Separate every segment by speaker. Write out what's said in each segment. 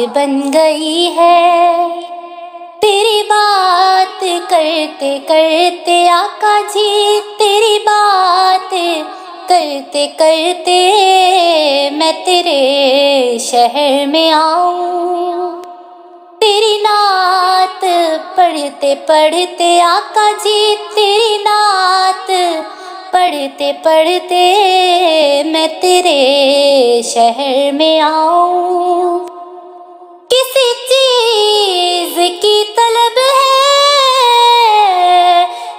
Speaker 1: बन गई है। तेरी बात करते करते आका जी, तेरी बात करते करते मैं तेरे शहर में आऊं। तेरी नात पढ़ते पढ़ते आका जी, तेरी नात पढ़ते पढ़ते मैं तेरे शहर में आऊं। किसी चीज की तलब है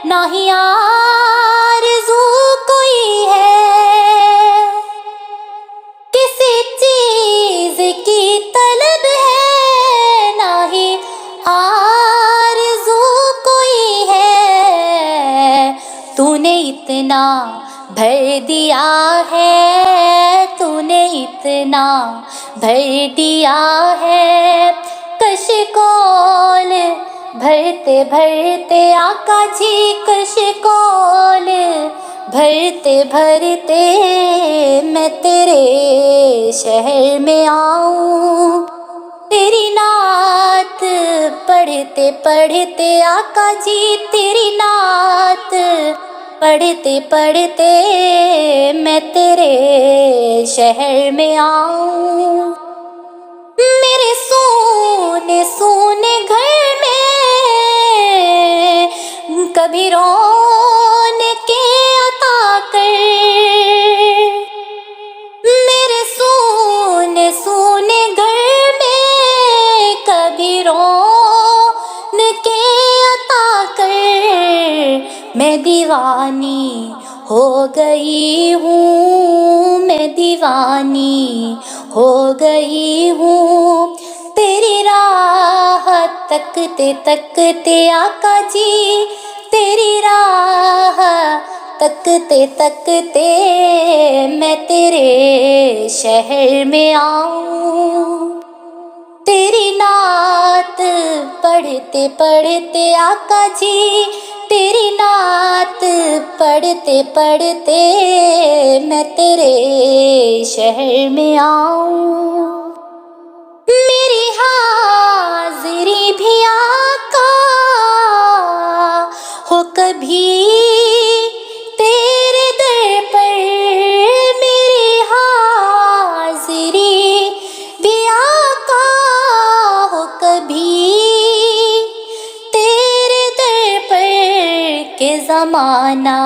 Speaker 1: ना ही आरज़ू कोई है। किसी चीज की तलब है ना ही आरज़ू कोई है। तूने इतना भर दिया है, तूने इतना भर दिया है। कशकोल भरते भरते आका जी, कशकोल भरते भरते मैं तेरे शहर में आऊं। तेरी नात पढ़ते पढ़ते आका जी, तेरी नात पढ़ते पढ़ते मैं तेरे शहर में आऊं। मेरे सोने सोने घर में कभी रौनके अता कर। मेरे सोने सोने घर में कभी रौनके अता कर। मैं दीवानी हो गई हूँ, मैं दीवानी हो गई हूँ। तेरी राह तकते तकते आका जी, तेरी राह तकते तकते मैं तेरे शहर में आऊं। तेरी नात पढ़ते पढ़ते आका जी, तेरी नात पढ़ते पढ़ते मैं तेरे शहर में आऊं। मेरी हाजिरी भी आका हो कभी तेरे दर पर। मेरी हाजिरी भी आका हो कभी तेरे दर पर। के ज़माना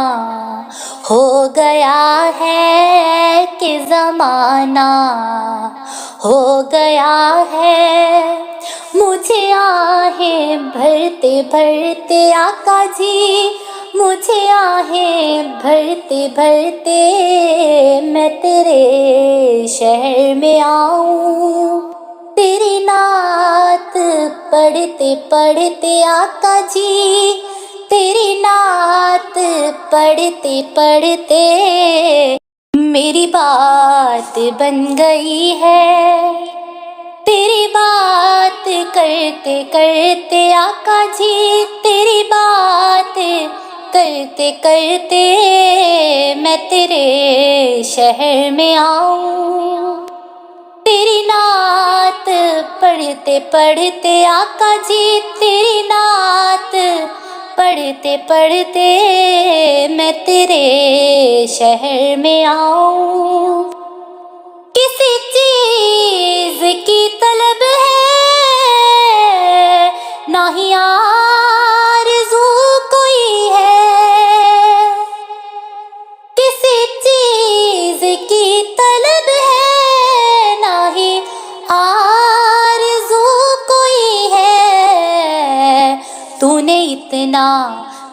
Speaker 1: हो गया है, कि ज़माना हो गया है। मुझे आहें भरते भरते आका जी, मुझे आहें भरते भरते मैं तेरे शहर में आऊं। तेरी नात पढ़ते पढ़ते आका जी, तेरी नात पढ़ते पढ़ते मेरी बात बन गई है। तेरी बात करते करते आका जी, तेरी बात करते करते मैं तेरे शहर में आऊं। तेरी नात पढ़ते पढ़ते आका जी, तेरी नात पढ़ते पढ़ते मैं तेरे शहर में आऊं। किसी चीज की तलब है ना ही आरज़ू कोई है। किसी चीज की तलब है ना ही आरज़ू कोई है। तूने इतना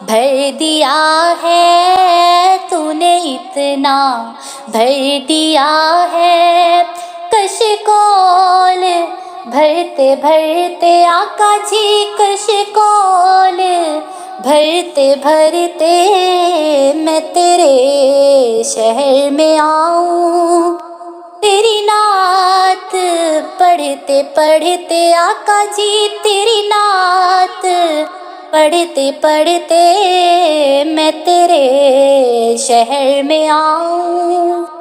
Speaker 1: भर दिया है, तूने इतना भर दिया है। कशकोल भरते भरते आका जी, कशकोल भरते भरते मैं तेरे शहर में आऊं। तेरी नात पढ़ते पढ़ते आका जी, तेरी नात पढ़ते पढ़ते मैं तेरे शहर में आऊं।